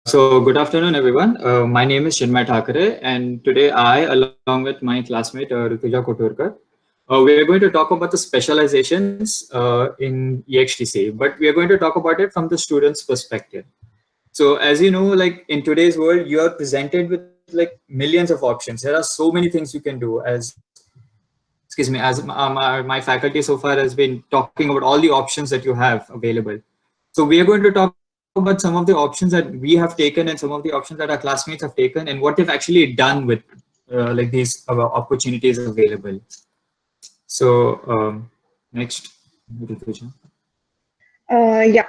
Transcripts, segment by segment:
So good afternoon, everyone. My name is Chinmay Thakare, and today I, along with my classmate Rituja Koturkar, we are going to talk about the specializations in EXTC, but we are going to talk about it from the student's perspective. So as you know, like in today's world, you are presented with like millions of options. There are so many things you can do. My faculty so far has been talking about all the options that you have available. So we are going to talk about some of the options that we have taken and some of the options that our classmates have taken and what they've actually done with like these opportunities available. So next. Yeah.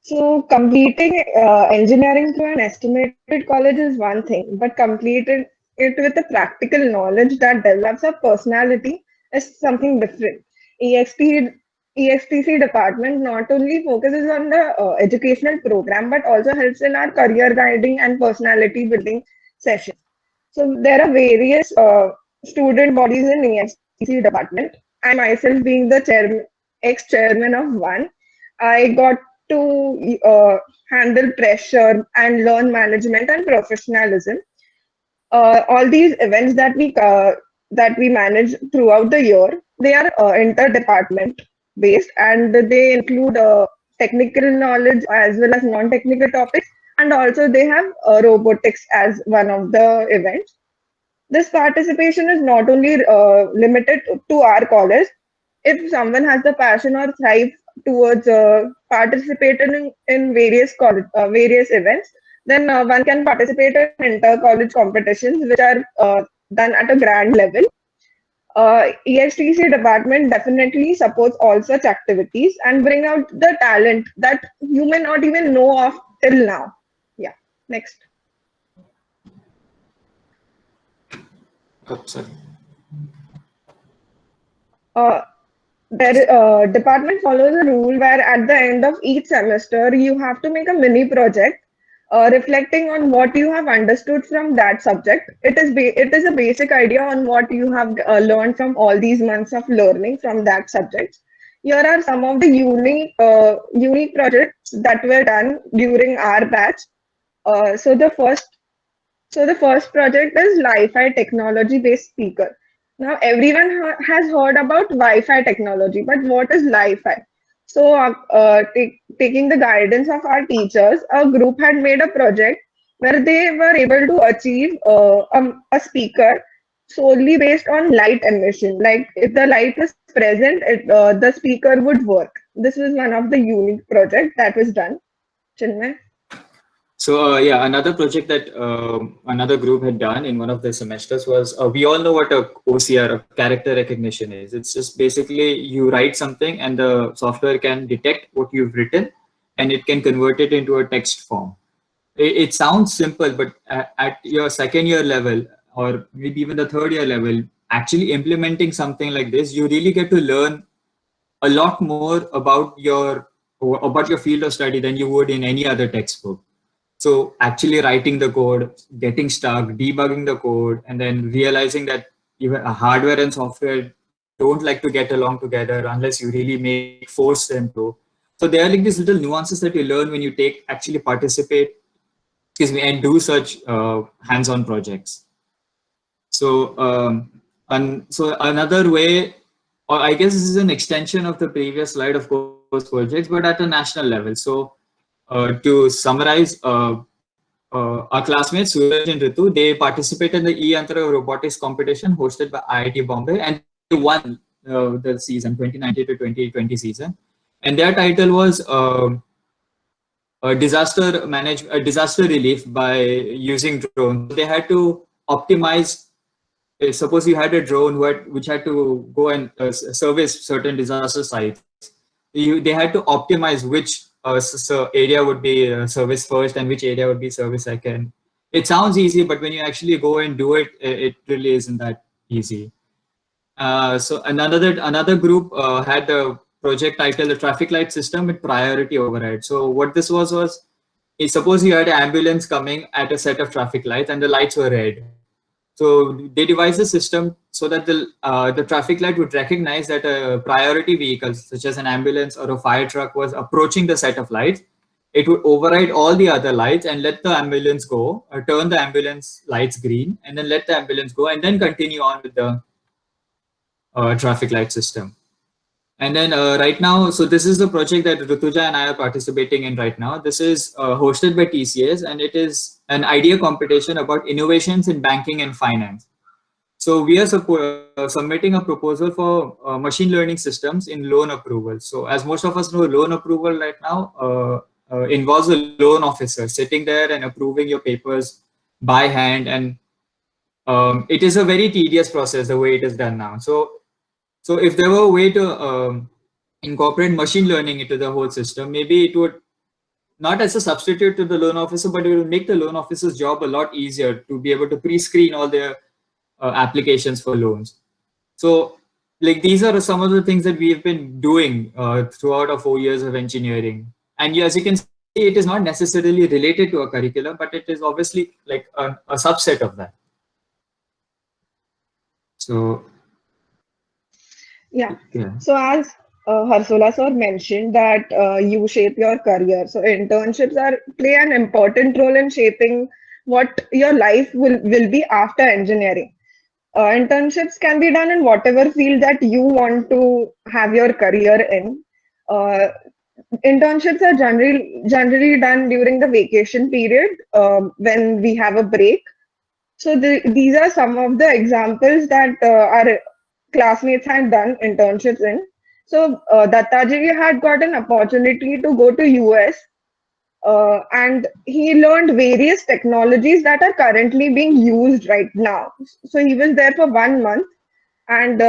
So completing engineering through an estimated college is one thing, but completing it with a practical knowledge that develops a personality is something different. EXT, EXTC department not only focuses on the educational program, but also helps in our career guiding and personality building sessions. So there are various student bodies in EXTC department. I myself being the chairman, ex-chairman of one, I got to handle pressure and learn management and professionalism. All these events that we manage throughout the year, they are inter-department based, and they include technical knowledge as well as non-technical topics, and also they have robotics as one of the events. This participation is not only limited to our college. If someone has the passion or thrive towards participating in various events, then one can participate in inter-college competitions, which are done at a grand level. ESTC department definitely supports all such activities and bring out the talent that you may not even know of till now. Yeah, next. Oh, sorry. Uh, Their department follows a rule where at the end of each semester you have to make a mini project reflecting on what you have understood from that subject. It is a basic idea on what you have learned from all these months of learning from that subject. Here are some of the unique projects that were done during our batch. Uh, so the first so the first project is Li-Fi technology-based speaker. Now everyone has heard about Wi-Fi technology, but what is Li-Fi? So taking the guidance of our teachers, a group had made a project where they were able to achieve a speaker solely based on light emission. Like if the light is present, the speaker would work. This was one of the unique project that was done. Chinmay? So yeah, another project that another group had done in one of the semesters was we all know what a OCR, a character recognition is. It's just basically you write something and the software can detect what you've written and it can convert it into a text form. It sounds simple, but at your second year level or maybe even the third year level, actually implementing something like this, you really get to learn a lot more about your field of study than you would in any other textbook. So actually writing the code, getting stuck, debugging the code, and then realizing that even a hardware and software don't like to get along together unless you really force them to. So there are like these little nuances that you learn when you actually participate, and do such hands-on projects. So, and so another way, or I guess this is an extension of the previous slide, of course, projects, but at a national level. So, to summarize, our classmates Suraj and Ritu, they participated in the E-Antara robotics competition hosted by IIT Bombay, and they won the season 2019 to 2020 season. And their title was disaster relief by using drones. So they had to optimize. Suppose you had a drone which had to go and service certain disaster sites. They had to optimize which area would be serviced first and which area would be serviced second. It sounds easy, but when you actually go and do it, it really isn't that easy. So another group had the project titled the traffic light system with priority override. So what this was suppose you had an ambulance coming at a set of traffic lights and the lights were red. So they devised a system so that the traffic light would recognize that a priority vehicle, such as an ambulance or a fire truck, was approaching the set of lights, it would override all the other lights and let the ambulance go, turn the ambulance lights green, and then let the ambulance go, and then continue on with the traffic light system. And then right now, so this is the project that Rutuja and I are participating in right now. This is hosted by TCS, and it is an idea competition about innovations in banking and finance. So we are submitting a proposal for machine learning systems in loan approval. So as most of us know, loan approval right now involves a loan officer sitting there and approving your papers by hand. And it is a very tedious process the way it is done now. So if there were a way to incorporate machine learning into the whole system, maybe it would, not as a substitute to the loan officer, but it will make the loan officer's job a lot easier to be able to pre-screen all their applications for loans. So like these are some of the things that we've been doing throughout our 4 years of engineering. And as you can see, it is not necessarily related to a curriculum, but it is obviously like a subset of that. So yeah. So as Harsola sir mentioned that you shape your career. So internships play an important role in shaping what your life will be after engineering. Internships can be done in whatever field that you want to have your career in. Internships are generally done during the vacation period when we have a break. So these are some of the examples that our classmates had done internships in. So Dattaji had got an opportunity to go to US and he learned various technologies that are currently being used right now. So he was there for 1 month and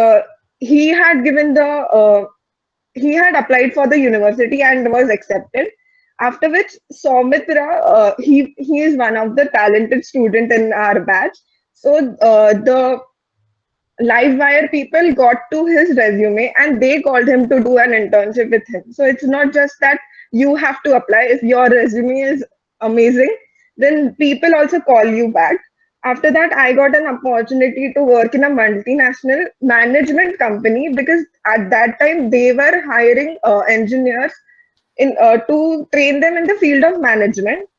he had given he had applied for the university and was accepted. After which Soumitra, he is one of the talented student in our batch. So the Livewire people got to his resume and they called him to do an internship with him. So it's not just that you have to apply. If your resume is amazing, then people also call you back. After that, I got an opportunity to work in a multinational management company because at that time they were hiring engineers to train them in the field of management.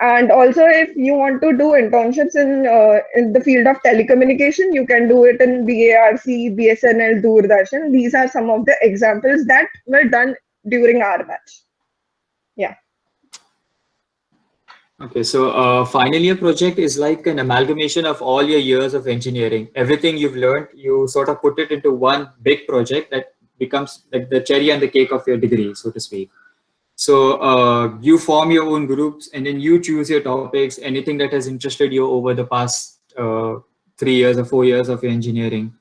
And also, if you want to do internships in the field of telecommunication, you can do it in BARC, BSNL, Doordarshan. These are some of the examples that were done during our batch. Yeah. Okay, so final year project is like an amalgamation of all your years of engineering. Everything you've learned, you sort of put it into one big project that becomes like the cherry on the cake of your degree, so to speak. So you form your own groups and then you choose your topics, anything that has interested you over the past 3 years or 4 years of your engineering.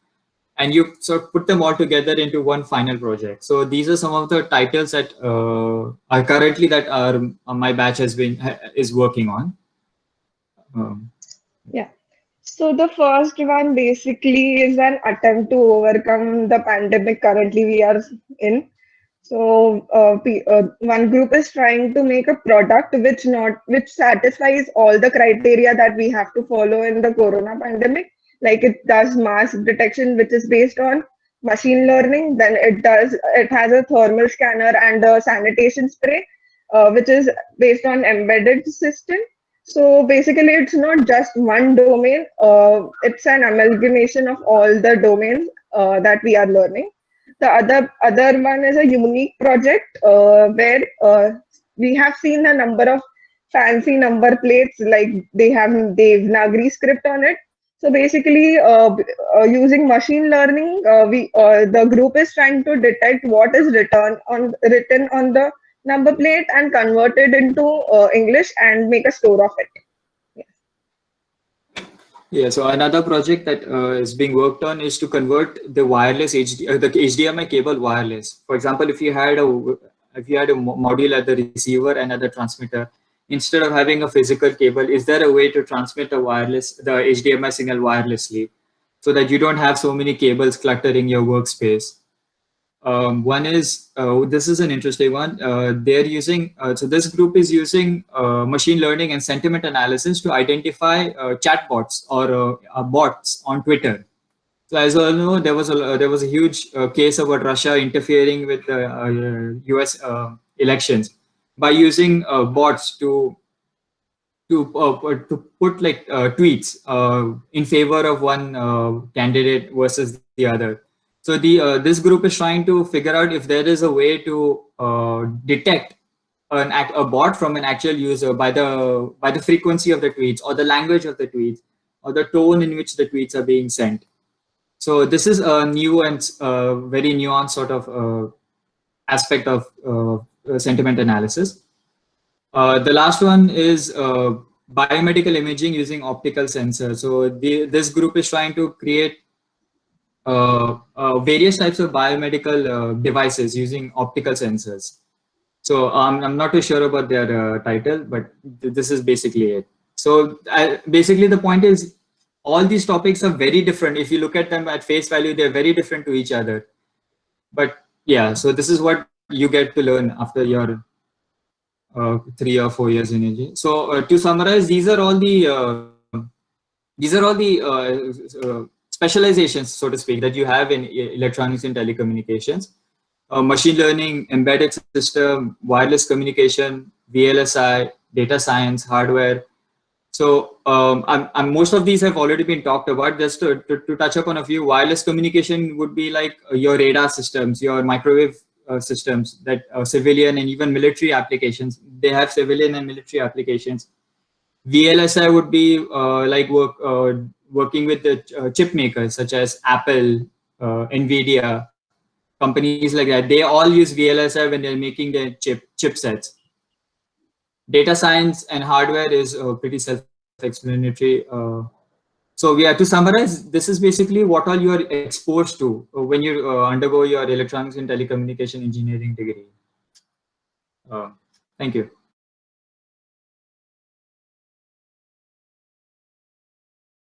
And you sort of put them all together into one final project. So these are some of the titles that are currently that my batch is working on. Yeah. So the first one basically is an attempt to overcome the pandemic currently we are in. So one group is trying to make a product which satisfies all the criteria that we have to follow in the corona pandemic. Like it does mask detection, which is based on machine learning. Then it has a thermal scanner and a sanitation spray, which is based on embedded system. So basically, it's not just one domain. It's an amalgamation of all the domains that we are learning. The other one is a unique project where we have seen a number of fancy number plates, like they have Devanagari script on it. So basically, using machine learning, the group is trying to detect what is written on the number plate and convert it into English and make a store of it. Yeah, so another project that is being worked on is to convert the wireless the HDMI cable wireless. For example, if you had a module at the receiver and at the transmitter, instead of having a physical cable, is there a way to transmit the HDMI signal wirelessly so that you don't have so many cables cluttering your workspace? One is, this is an interesting one. They're using, so this group is using machine learning and sentiment analysis to identify chatbots or bots on Twitter. So as you all know, there was a huge case about Russia interfering with the US elections. by using bots to put like tweets in favor of one candidate versus the other. So this group is trying to figure out if there is a way to detect a bot from an actual user by the frequency of the tweets, or the language of the tweets, or the tone in which the tweets are being sent. So this is a new and very nuanced sort of aspect of sentiment analysis. The last one is biomedical imaging using optical sensors. So this group is trying to create various types of biomedical devices using optical sensors. So I'm not too sure about their title, but this is basically it. So basically the point is, all these topics are very different. If you look at them at face value, they're very different to each other. But yeah, so this is what you get to learn after your 3 or 4 years in engineering. So to summarize, these are all the specializations, so to speak, that you have in electronics and telecommunications. Machine learning, embedded system, wireless communication, VLSI, data science, hardware. So most of these have already been talked about. Just to touch upon a few, wireless communication would be like your radar systems, your microwave systems that civilian and even military applications. They have civilian and military applications. VLSI would be like working with the chip makers such as Apple, Nvidia, companies like that. They all use VLSI when they're making their chipsets. Data science and hardware is pretty self-explanatory. So yeah, to summarize, this is basically what all you are exposed to when you undergo your electronics and telecommunication engineering degree. Thank you.